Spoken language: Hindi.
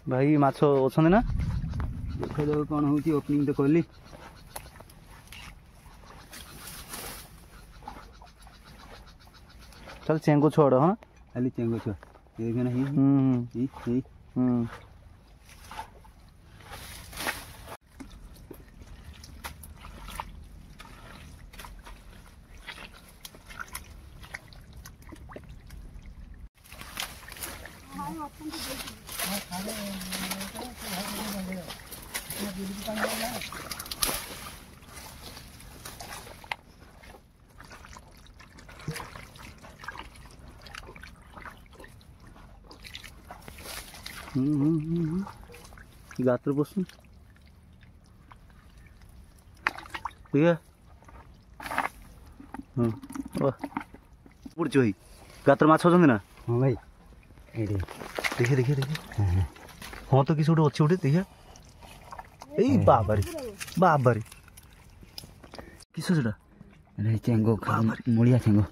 भाई माछ अछंदी ना देखो देखो कौन होची ओपनिंग तो कली चल चेंगो छोड़ हाँ खाली चेंगो छो ये ना ही गात्र बसून ठीक है पड़ी भाई गात्र माछ अच्छा ना हाँ भाई देखिए देखिए देखिए हाँ तो किसी गोटे अच्छी गोटे देखिए ए बाबारे किस सेटा चेंगो मुड़िया चेंगो